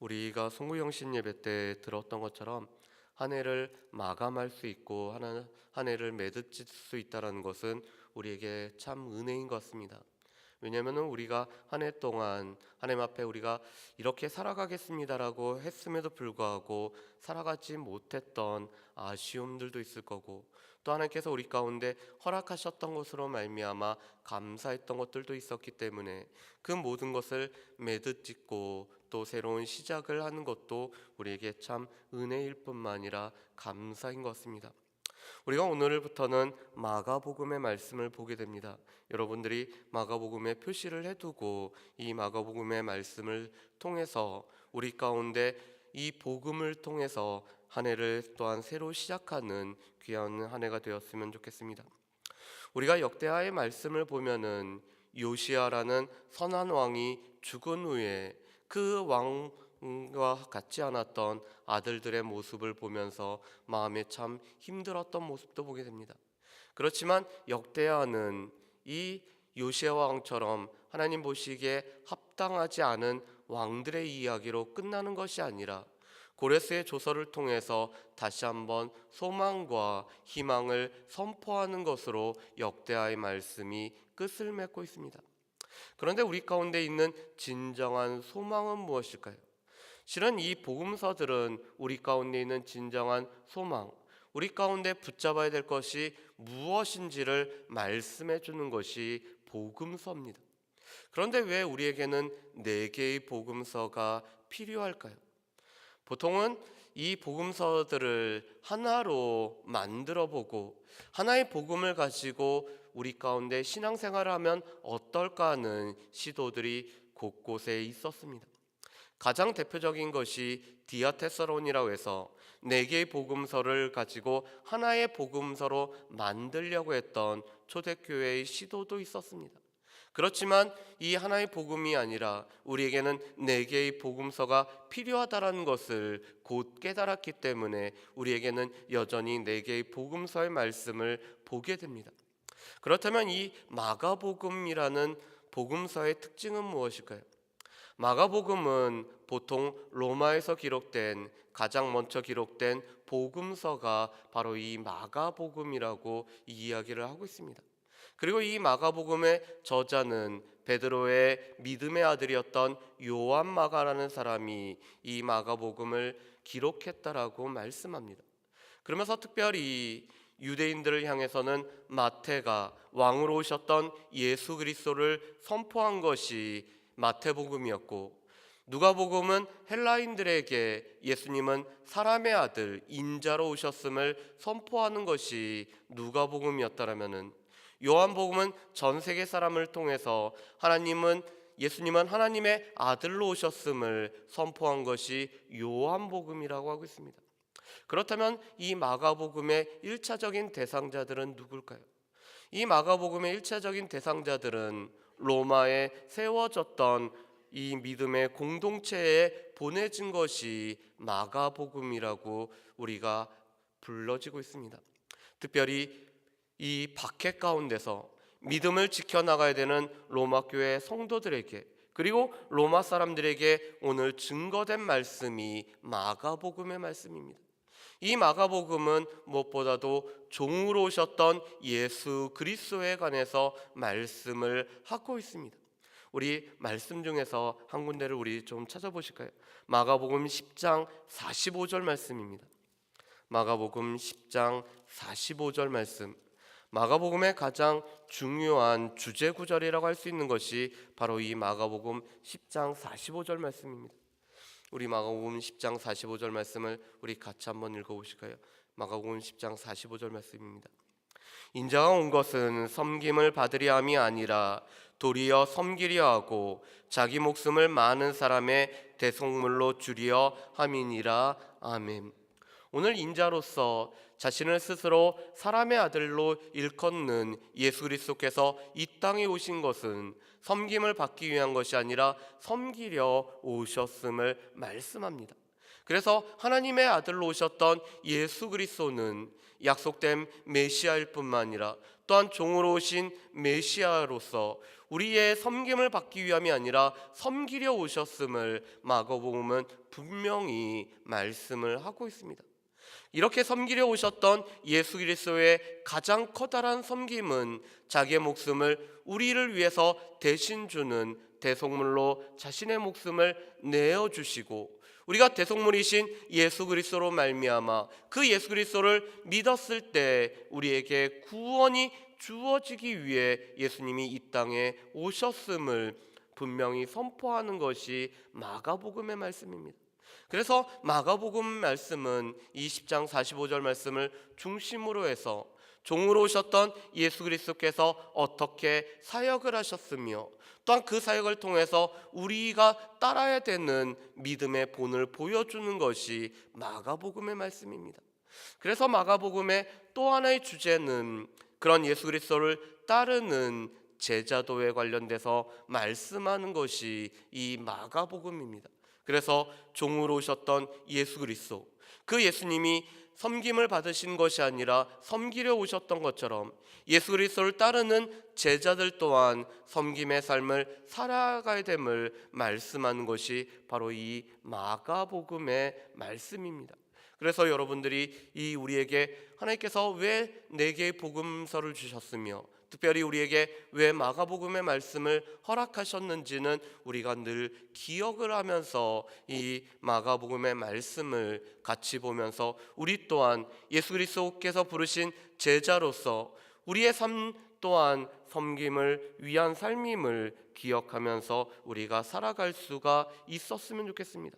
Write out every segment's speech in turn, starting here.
우리가 송구영신 예배 때 들었던 것처럼 한 해를 마감할 수 있고 한 해를 매듭질 수 있다는 것은 우리에게 참 은혜인 것 같습니다. 왜냐하면 우리가 한 해 동안 하나님 앞에 우리가 이렇게 살아가겠습니다라고 했음에도 불구하고 살아가지 못했던 아쉬움들도 있을 거고, 또 하나님께서 우리 가운데 허락하셨던 것으로 말미암아 감사했던 것들도 있었기 때문에 그 모든 것을 매듭짓고 또 새로운 시작을 하는 것도 우리에게 참 은혜일 뿐만 아니라 감사인 것 같습니다. 우리가 오늘부터는 마가복음의 말씀을 보게 됩니다. 여러분들이 마가복음에 표시를 해두고 이 마가복음의 말씀을 통해서 우리 가운데 이 복음을 통해서 한 해를 또한 새로 시작하는 귀한 한 해가 되었으면 좋겠습니다. 우리가 역대하의 말씀을 보면은 요시아라는 선한 왕이 죽은 후에 그 왕과 같지 않았던 아들들의 모습을 보면서 마음에 참 힘들었던 모습도 보게 됩니다. 그렇지만 역대하는 이 요시아 왕처럼 하나님 보시기에 합당하지 않은 왕들의 이야기로 끝나는 것이 아니라 고레스의 조서를 통해서 다시 한번 소망과 희망을 선포하는 것으로 역대하의 말씀이 끝을 맺고 있습니다. 그런데 우리 가운데 있는 진정한 소망은 무엇일까요? 실은 이 복음서들은 우리 가운데 있는 진정한 소망, 우리 가운데 붙잡아야 될 것이 무엇인지를 말씀해 주는 것이 복음서입니다. 그런데 왜 우리에게는 네 개의 복음서가 필요할까요? 보통은 이 복음서들을 하나로 만들어 보고 하나의 복음을 가지고 우리 가운데 신앙생활을 하면 어떨까 하는 시도들이 곳곳에 있었습니다. 가장 대표적인 것이 디아테서론이라고 해서 네 개의 복음서를 가지고 하나의 복음서로 만들려고 했던 초대교회의 시도도 있었습니다. 그렇지만 이 하나의 복음이 아니라 우리에게는 네 개의 복음서가 필요하다라는 것을 곧 깨달았기 때문에 우리에게는 여전히 네 개의 복음서의 말씀을 보게 됩니다. 그렇다면 이 마가복음이라는 복음서의 특징은 무엇일까요? 마가복음은 보통 로마에서 기록된 가장 먼저 기록된 복음서가 바로 이 마가복음이라고 이야기를 하고 있습니다. 그리고 이 마가복음의 저자는 베드로의 믿음의 아들이었던 요한 마가라는 사람이 이 마가복음을 기록했다라고 말씀합니다. 그러면서 특별히 유대인들을 향해서는 마태가 왕으로 오셨던 예수 그리스도를 선포한 것이 마태복음이었고, 누가복음은 헬라인들에게 예수님은 사람의 아들 인자로 오셨음을 선포하는 것이 누가복음이었다라면은, 요한복음은 전 세계 사람을 통해서 예수님은 하나님의 아들로 오셨음을 선포한 것이 요한복음이라고 하고 있습니다. 그렇다면 이 마가복음의 1차적인 대상자들은 누굴까요? 이 마가복음의 1차적인 대상자들은 로마에 세워졌던 이 믿음의 공동체에 보내진 것이 마가복음이라고 우리가 불러지고 있습니다. 특별히 이 박해 가운데서 믿음을 지켜나가야 되는 로마 교회 성도들에게, 그리고 로마 사람들에게 오늘 증거된 말씀이 마가복음의 말씀입니다. 이 마가복음은 무엇보다도 종으로 오셨던 예수 그리스도에 관해서 말씀을 하고 있습니다. 우리 말씀 중에서 한 군데를 우리 좀 찾아보실까요? 마가복음 10장 45절 말씀입니다. 마가복음 10장 45절 말씀. 마가복음의 가장 중요한 주제 구절이라고 할 수 있는 것이 바로 이 마가복음 10장 45절 말씀입니다. 우리 마가복음 10장 45절 말씀을 우리 같이 한번 읽어보실까요? 마가복음 10장 45절 말씀입니다. 인자가 온 것은 섬김을 받으려 함이 아니라 도리어 섬기려 하고 자기 목숨을 많은 사람의 대속물로 주려 함이니라. 아멘. 오늘 인자로서 자신을 스스로 사람의 아들로 일컫는 예수 그리스도께서 이 땅에 오신 것은 섬김을 받기 위한 것이 아니라 섬기려 오셨음을 말씀합니다. 그래서 하나님의 아들로 오셨던 예수 그리스도는 약속된 메시아일 뿐만 아니라 또한 종으로 오신 메시아로서 우리의 섬김을 받기 위함이 아니라 섬기려 오셨음을 마가복음은 분명히 말씀을 하고 있습니다. 이렇게 섬기려 오셨던 예수 그리스도의 가장 커다란 섬김은 자기의 목숨을 우리를 위해서 대신 주는 대속물로 자신의 목숨을 내어주시고, 우리가 대속물이신 예수 그리스도로 말미암아 그 예수 그리스도를 믿었을 때 우리에게 구원이 주어지기 위해 예수님이 이 땅에 오셨음을 분명히 선포하는 것이 마가복음의 말씀입니다. 그래서 마가복음 말씀은 이 10장 45절 말씀을 중심으로 해서 종으로 오셨던 예수 그리스도께서 어떻게 사역을 하셨으며 또한 그 사역을 통해서 우리가 따라야 되는 믿음의 본을 보여주는 것이 마가복음의 말씀입니다. 그래서 마가복음의 또 하나의 주제는 그런 예수 그리스도를 따르는 제자도에 관련돼서 말씀하는 것이 이 마가복음입니다. 그래서 종으로 오셨던 예수 그리스도, 그 예수님이 섬김을 받으신 것이 아니라 섬기려 오셨던 것처럼 예수 그리스도를 따르는 제자들 또한 섬김의 삶을 살아가야 됨을 말씀하는 것이 바로 이 마가복음의 말씀입니다. 그래서 여러분들이 이 우리에게 하나님께서 왜 4개의 복음서를 주셨으며 특별히 우리에게 왜 마가복음의 말씀을 허락하셨는지는 우리가 늘 기억을 하면서 이 마가복음의 말씀을 같이 보면서 우리 또한 예수 그리스도께서 부르신 제자로서 우리의 삶 또한 섬김을 위한 삶임을 기억하면서 우리가 살아갈 수가 있었으면 좋겠습니다.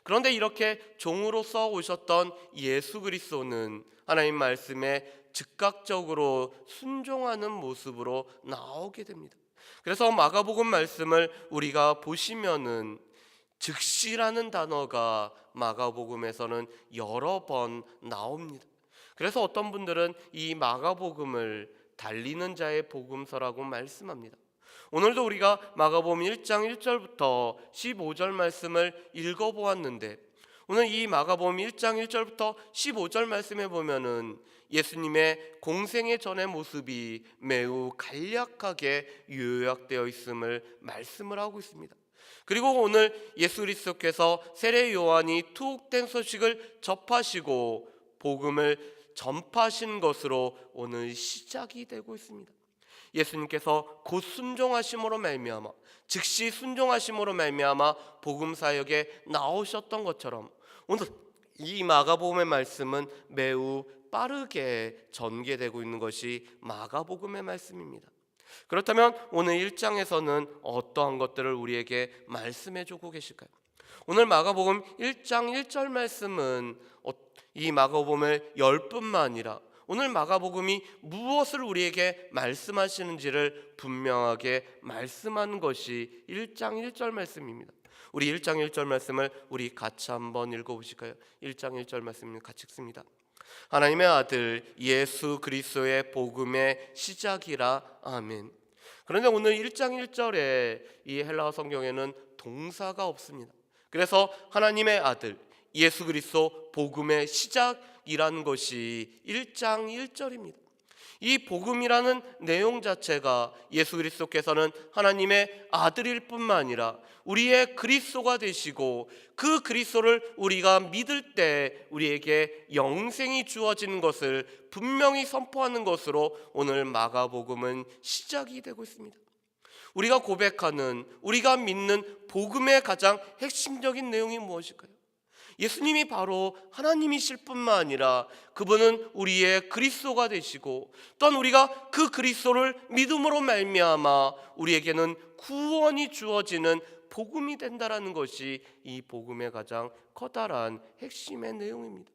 그런데 이렇게 종으로서 오셨던 예수 그리스도는 하나님 말씀에 즉각적으로 순종하는 모습으로 나오게 됩니다. 그래서 마가복음 말씀을 우리가 보시면은 즉시라는 단어가 마가복음에서는 여러 번 나옵니다. 그래서 어떤 분들은 이 마가복음을 달리는 자의 복음서라고 말씀합니다. 오늘도 우리가 마가복음 1장 1절부터 15절 말씀을 읽어보았는데, 오늘 이 마가복음 1장 1절부터 15절 말씀에 보면은 예수님의 공생의 전의 모습이 매우 간략하게 요약되어 있음을 말씀을 하고 있습니다. 그리고 오늘 예수 그리스도께서 세례 요한이 투옥된 소식을 접하시고 복음을 전파하신 것으로 오늘 시작이 되고 있습니다. 예수님께서 곧 순종하심으로 말미암아, 즉시 순종하심으로 말미암아 복음 사역에 나오셨던 것처럼 오늘 이 마가복음의 말씀은 매우 빠르게 전개되고 있는 것이 마가복음의 말씀입니다. 그렇다면 오늘 1장에서는 어떠한 것들을 우리에게 말씀해 주고 계실까요? 오늘 마가복음 1장 1절 말씀은 이 마가복음을 열 뿐만 아니라 오늘 마가복음이 무엇을 우리에게 말씀하시는지를 분명하게 말씀하는 것이 1장 1절 말씀입니다. 우리 1장 1절 말씀을 우리 같이 한번 읽어보실까요? 1장 1절 말씀 같이 읽습니다. 하나님의 아들 예수 그리스도의 복음의 시작이라. 아멘. 그런데 오늘 1장 1절에 이 헬라어 성경에는 동사가 없습니다. 그래서 하나님의 아들 예수 그리스도 복음의 시작이라는 것이 1장 1절입니다. 이 복음이라는 내용 자체가 예수 그리스도께서는 하나님의 아들일 뿐만 아니라 우리의 그리스도가 되시고 그 그리스도를 우리가 믿을 때 우리에게 영생이 주어지는 것을 분명히 선포하는 것으로 오늘 마가복음은 시작이 되고 있습니다. 우리가 고백하는, 우리가 믿는 복음의 가장 핵심적인 내용이 무엇일까요? 예수님이 바로 하나님이실 뿐만 아니라 그분은 우리의 그리스도가 되시고 또한 우리가 그 그리스도를 믿음으로 말미암아 우리에게는 구원이 주어지는 복음이 된다라는 것이 이 복음의 가장 커다란 핵심의 내용입니다.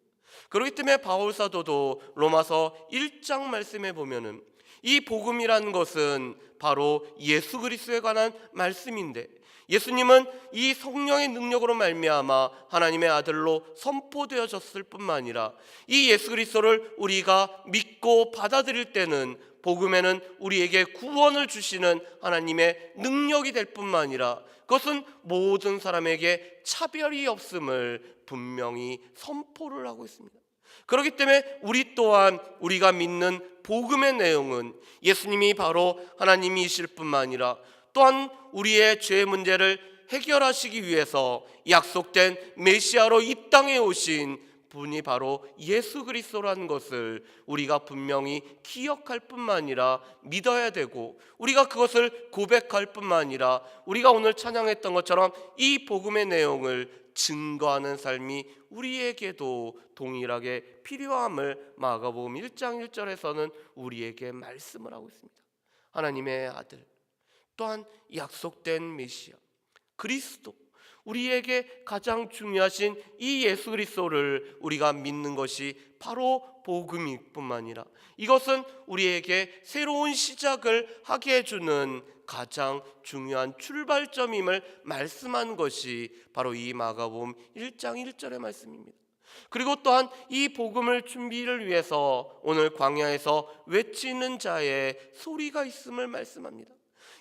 그렇기 때문에 바울 사도도 로마서 1장 말씀에 보면은 이 복음이라는 것은 바로 예수 그리스도에 관한 말씀인데 예수님은 이 성령의 능력으로 말미암아 하나님의 아들로 선포되어졌을 뿐만 아니라 이 예수 그리스도를 우리가 믿고 받아들일 때는 복음에는 우리에게 구원을 주시는 하나님의 능력이 될 뿐만 아니라 그것은 모든 사람에게 차별이 없음을 분명히 선포를 하고 있습니다. 그렇기 때문에 우리 또한 우리가 믿는 복음의 내용은 예수님이 바로 하나님이실 뿐만 아니라 또한 우리의 죄 문제를 해결하시기 위해서 약속된 메시아로 이 땅에 오신 분이 바로 예수 그리스도라는 것을 우리가 분명히 기억할 뿐만 아니라 믿어야 되고, 우리가 그것을 고백할 뿐만 아니라 우리가 오늘 찬양했던 것처럼 이 복음의 내용을 증거하는 삶이 우리에게도 동일하게 필요함을 마가복음 1장 1절에서는 우리에게 말씀을 하고 있습니다. 하나님의 아들, 또한 약속된 메시아 그리스도, 우리에게 가장 중요하신 이 예수 그리스도를 우리가 믿는 것이 바로 복음일 뿐만 아니라 이것은 우리에게 새로운 시작을 하게 해주는 가장 중요한 출발점임을 말씀한 것이 바로 이 마가복음 1장 1절의 말씀입니다. 그리고 또한 이 복음을 준비를 위해서 오늘 광야에서 외치는 자의 소리가 있음을 말씀합니다.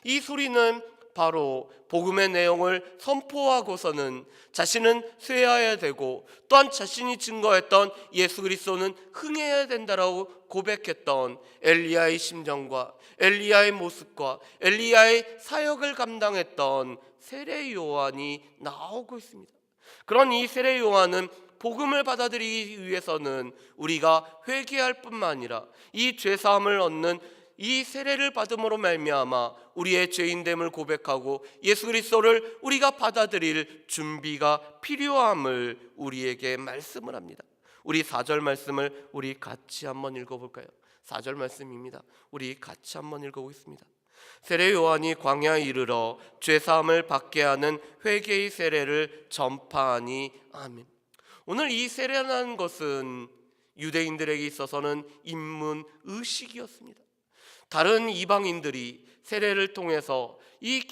이 소리는 바로 복음의 내용을 선포하고서는 자신은 쇠해야 되고 또한 자신이 증거했던 예수 그리스도는 흥해야 된다라고 고백했던 엘리야의 심정과 엘리야의 모습과 엘리야의 사역을 감당했던 세례 요한이 나오고 있습니다. 그런 이 세례 요한은 복음을 받아들이기 위해서는 우리가 회개할 뿐만 아니라 이 죄사함을 얻는 이 세례를 받음으로 말미암아 우리의 죄인됨을 고백하고 예수 그리스도를 우리가 받아들일 준비가 필요함을 우리에게 말씀을 합니다. 우리 4절 말씀을 우리 같이 한번 읽어볼까요? 4절 말씀입니다. 우리 같이 한번 읽어보겠습니다. 세례 요한이 광야에 이르러 죄사함을 받게 하는 회개의 세례를 전파하니 아멘. 오늘 이 세례라는 것은 유대인들에게 있어서는 인문 의식이었습니다. 다른 이방인들이 세례를 통해서 이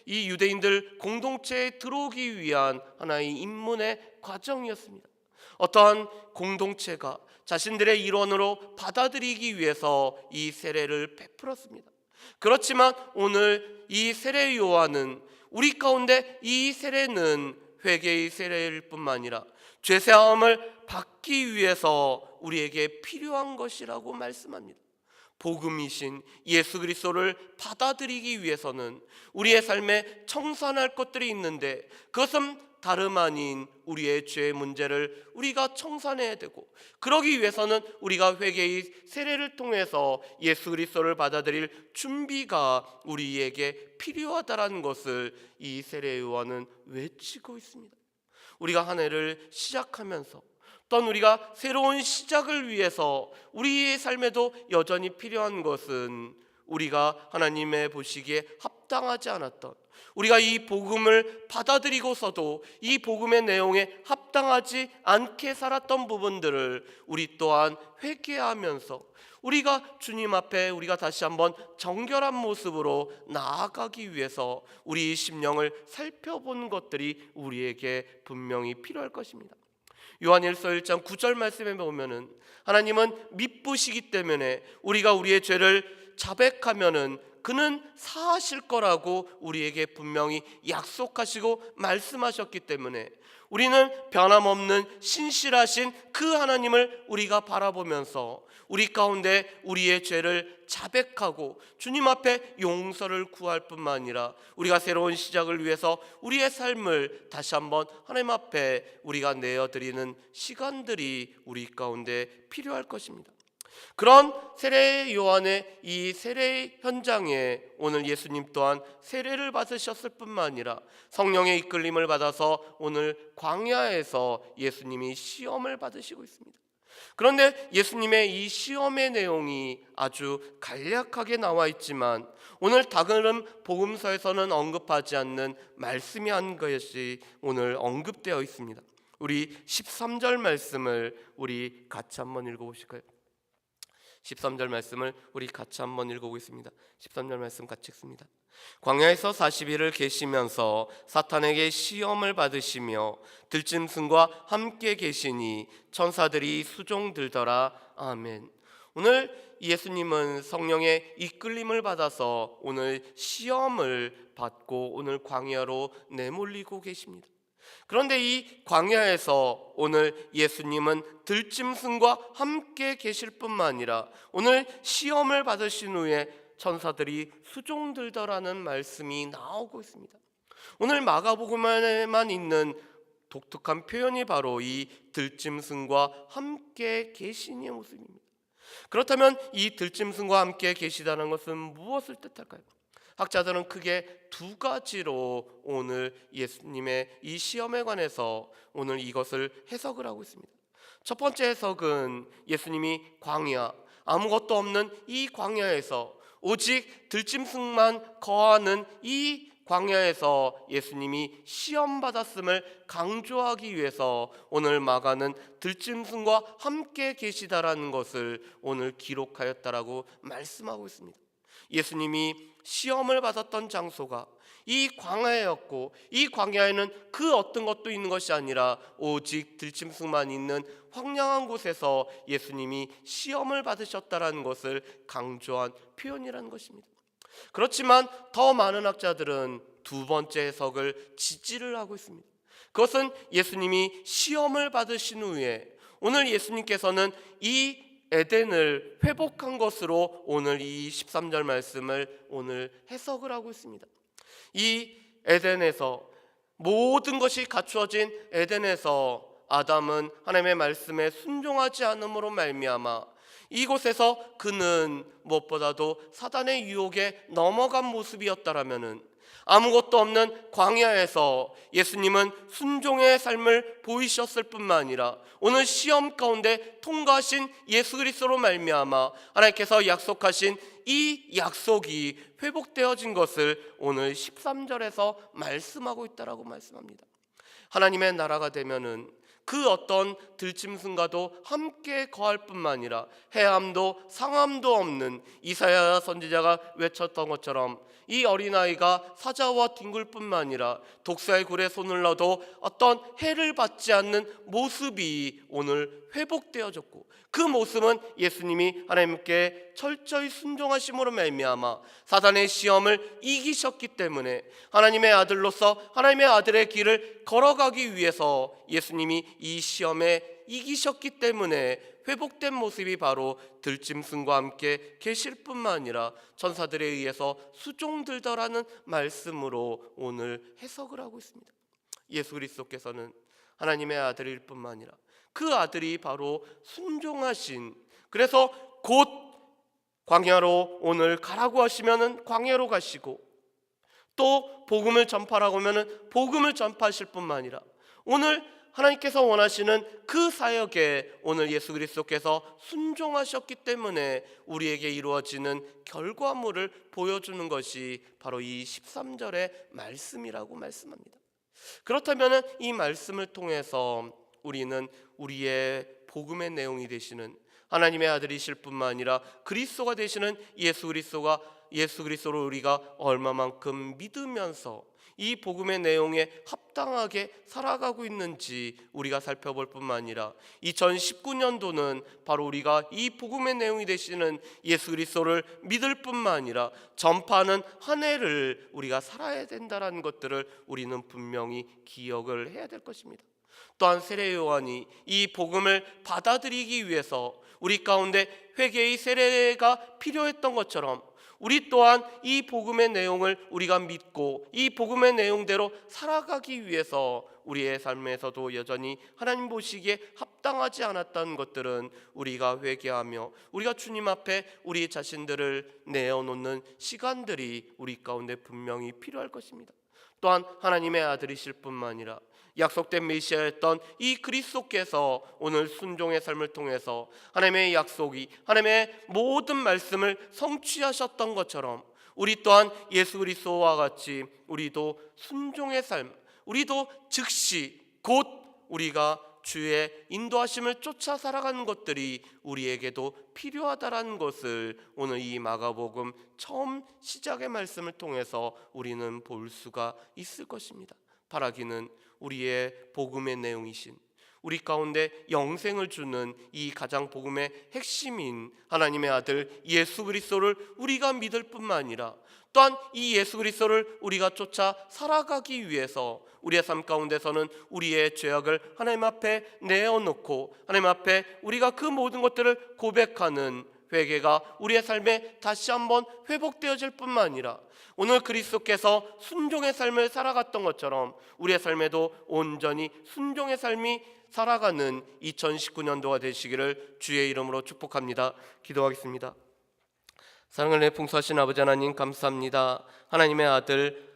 유대인들 공동체에 들어오기 위한 하나의 입문의 과정이었습니다. 어떠한 공동체가 자신들의 일원으로 받아들이기 위해서 이 세례를 베풀었습니다. 그렇지만 오늘 이 세례 요한은 우리 가운데 이 세례는 회개의 세례일 뿐만 아니라 죄사함을 받기 위해서 우리에게 필요한 것이라고 말씀합니다. 복음이신 예수 그리스도를 받아들이기 위해서는 우리의 삶에 청산할 것들이 있는데 그것은 다름 아닌 우리의 죄의 문제를 우리가 청산해야 되고, 그러기 위해서는 우리가 회개의 세례를 통해서 예수 그리스도를 받아들일 준비가 우리에게 필요하다라는 것을 이 세례 요한은 외치고 있습니다. 우리가 한 해를 시작하면서 또한 우리가 새로운 시작을 위해서 우리의 삶에도 여전히 필요한 것은 우리가 하나님의 보시기에 합당하지 않았던, 우리가 이 복음을 받아들이고서도 이 복음의 내용에 합당하지 않게 살았던 부분들을 우리 또한 회개하면서 우리가 주님 앞에 우리가 다시 한번 정결한 모습으로 나아가기 위해서 우리 심령을 살펴본 것들이 우리에게 분명히 필요할 것입니다. 요한일서 1장 9절 말씀에 보면은 하나님은 미쁘시기 때문에 우리가 우리의 죄를 자백하면은 그는 사하실 거라고 우리에게 분명히 약속하시고 말씀하셨기 때문에 우리는 변함없는 신실하신 그 하나님을 우리가 바라보면서 우리 가운데 우리의 죄를 자백하고 주님 앞에 용서를 구할 뿐만 아니라 우리가 새로운 시작을 위해서 우리의 삶을 다시 한번 하나님 앞에 우리가 내어드리는 시간들이 우리 가운데 필요할 것입니다. 그런 세례 요한의 이 세례 현장에 오늘 예수님 또한 세례를 받으셨을 뿐만 아니라 성령의 이끌림을 받아서 오늘 광야에서 예수님이 시험을 받으시고 있습니다. 그런데 예수님의 이 시험의 내용이 아주 간략하게 나와 있지만 오늘 다른 복음서에서는 언급하지 않는 말씀이 한 것이 오늘 언급되어 있습니다. 우리 13절 말씀을 우리 같이 한번 읽어보실까요? 13절 말씀을 우리 같이 한번 읽어보겠습니다. 13절 말씀 같이 읽습니다. 광야에서 40일을 계시면서 사탄에게 시험을 받으시며 들짐승과 함께 계시니 천사들이 수종 들더라. 아멘. 오늘 예수님은 성령의 이끌림을 받아서 오늘 시험을 받고 오늘 광야로 내몰리고 계십니다. 그런데 이 광야에서 오늘 예수님은 들짐승과 함께 계실 뿐만 아니라 오늘 시험을 받으신 후에 천사들이 수종 들더라는 말씀이 나오고 있습니다. 오늘 마가복음에만 있는 독특한 표현이 바로 이 들짐승과 함께 계시니의 모습입니다. 그렇다면 이 들짐승과 함께 계시다는 것은 무엇을 뜻할까요? 학자들은 크게 두 가지로 오늘 예수님의 이 시험에 관해서 오늘 이것을 해석을 하고 있습니다. 첫 번째 해석은 예수님이 광야, 아무것도 없는 이 광야에서 오직 들짐승만 거하는 이 광야에서 예수님이 시험받았음을 강조하기 위해서 오늘 마가는 들짐승과 함께 계시다라는 것을 오늘 기록하였다라고 말씀하고 있습니다. 예수님이 시험을 받았던 장소가 이 광야였고 이 광야에는 그 어떤 것도 있는 것이 아니라 오직 들짐승만 있는 황량한 곳에서 예수님이 시험을 받으셨다라는 것을 강조한 표현이라는 것입니다. 그렇지만 더 많은 학자들은 두 번째 해석을 지지를 하고 있습니다. 그것은 예수님이 시험을 받으신 후에 오늘 예수님께서는 이 에덴을 회복한 것으로 오늘 이 13절 말씀을 오늘 해석을 하고 있습니다. 이 에덴에서 모든 것이 갖추어진 에덴에서 아담은 하나님의 말씀에 순종하지 않음으로 말미암아 이곳에서 그는 무엇보다도 사단의 유혹에 넘어간 모습이었다라면은 아무것도 없는 광야에서 예수님은 순종의 삶을 보이셨을 뿐만 아니라 오늘 시험 가운데 통과하신 예수 그리스도로 말미암아 하나님께서 약속하신 이 약속이 회복되어진 것을 오늘 13절에서 말씀하고 있다라고 말씀합니다. 하나님의 나라가 되면은 그 어떤 들짐승과도 함께 거할 뿐만 아니라 해함도 상함도 없는 이사야 선지자가 외쳤던 것처럼 이 어린아이가 사자와 뒹굴뿐만 아니라 독사의 굴에 손을 넣어도 어떤 해를 받지 않는 모습이 오늘 회복되어졌고 그 모습은 예수님이 하나님께 철저히 순종하심으로 말미암아 사단의 시험을 이기셨기 때문에 하나님의 아들로서 하나님의 아들의 길을 걸어가기 위해서 예수님이 이 시험에 이기셨기 때문에 회복된 모습이 바로 들짐승과 함께 계실 뿐만 아니라 천사들에 의해서 수종들더라는 말씀으로 오늘 해석을 하고 있습니다. 예수 그리스도께서는 하나님의 아들일 뿐만 아니라 그 아들이 바로 순종하신, 그래서 곧 광야로 오늘 가라고 하시면은 광야로 가시고 또 복음을 전파라고 하면은 복음을 전파하실 뿐만 아니라 오늘 하나님께서 원하시는 그 사역에 오늘 예수 그리스도께서 순종하셨기 때문에 우리에게 이루어지는 결과물을 보여주는 것이 바로 이 13절의 말씀이라고 말씀합니다. 그렇다면 이 말씀을 통해서 우리는 우리의 복음의 내용이 되시는 하나님의 아들이실 뿐만 아니라 그리스도가 되시는 예수 그리스도를 우리가 얼마만큼 믿으면서 이 복음의 내용에 합당하게 살아가고 있는지 우리가 살펴볼 뿐만 아니라 2019년도는 바로 우리가 이 복음의 내용이 되시는 예수 그리스도를 믿을 뿐만 아니라 전파하는 한 해를 우리가 살아야 된다는 것들을 우리는 분명히 기억을 해야 될 것입니다. 또한 세례 요한이 이 복음을 받아들이기 위해서 우리 가운데 회개의 세례가 필요했던 것처럼 우리 또한 이 복음의 내용을 우리가 믿고 이 복음의 내용대로 살아가기 위해서 우리의 삶에서도 여전히 하나님 보시기에 합당하지 않았던 것들은 우리가 회개하며 우리가 주님 앞에 우리 자신들을 내어놓는 시간들이 우리 가운데 분명히 필요할 것입니다. 또한 하나님의 아들이실 뿐만 아니라 약속된 메시아였던 이 그리스도께서 오늘 순종의 삶을 통해서 하나님의 약속이 하나님의 모든 말씀을 성취하셨던 것처럼 우리 또한 예수 그리스도와 같이 우리도 순종의 삶, 우리도 즉시 곧 우리가 주의 인도하심을 쫓아 살아가는 것들이 우리에게도 필요하다라는 것을 오늘 이 마가복음 처음 시작의 말씀을 통해서 우리는 볼 수가 있을 것입니다. 바라기는 우리의 복음의 내용이신, 우리 가운데 영생을 주는 이 가장 복음의 핵심인 하나님의 아들 예수 그리스도를 우리가 믿을 뿐만 아니라 또한 이 예수 그리스도를 우리가 쫓아 살아가기 위해서 우리의 삶 가운데서는 우리의 죄악을 하나님 앞에 내어놓고 하나님 앞에 우리가 그 모든 것들을 고백하는 회개가 우리의 삶에 다시 한번 회복되어질 뿐만 아니라 오늘 그리스도께서 순종의 삶을 살아갔던 것처럼 우리의 삶에도 온전히 순종의 삶이 살아가는 2019년도가 되시기를 주의 이름으로 축복합니다. 기도하겠습니다. 사랑을 내 풍성하신 아버지 하나님, 감사합니다. 하나님의 아들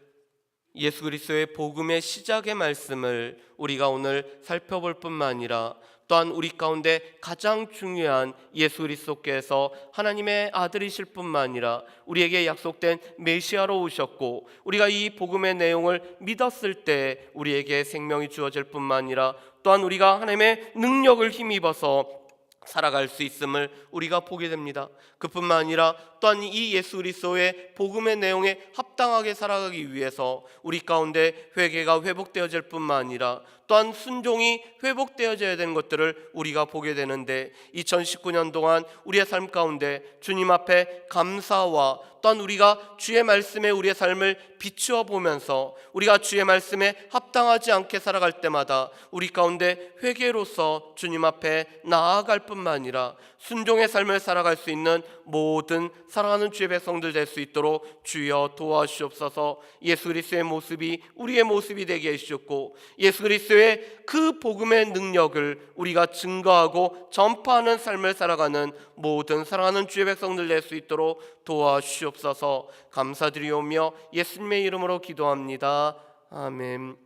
예수 그리스도의 복음의 시작의 말씀을 우리가 오늘 살펴볼 뿐만 아니라 또한 우리 가운데 가장 중요한 예수 그리스도께서 하나님의 아들이실 뿐만 아니라 우리에게 약속된 메시아로 오셨고 우리가 이 복음의 내용을 믿었을 때 우리에게 생명이 주어질 뿐만 아니라 또한 우리가 하나님의 능력을 힘입어서 살아갈 수 있음을 우리가 보게 됩니다. 그뿐만 아니라 또한 이 예수 그리스도의 복음의 내용에 합당하게 살아가기 위해서 우리 가운데 회개가 회복되어질 뿐만 아니라 또한 순종이 회복되어져야 되는 것들을 우리가 보게 되는데 2019년 동안 우리의 삶 가운데 주님 앞에 감사와 또한 우리가 주의 말씀에 우리의 삶을 비추어 보면서 우리가 주의 말씀에 합당하지 않게 살아갈 때마다 우리 가운데 회개로서 주님 앞에 나아갈 뿐만 아니라 순종의 삶을 살아갈 수 있는 모든 사랑하는 주의 백성들 될 수 있도록 주여 도와주시옵소서. 예수 그리스도의 모습이 우리의 모습이 되게 해주셨고 예수 그리스도의 그 복음의 능력을 우리가 증거하고 전파하는 삶을 살아가는 모든 사랑하는 주의 백성들 될 수 있도록 도와주시옵소서. 감사드리오며 예수님의 이름으로 기도합니다. 아멘.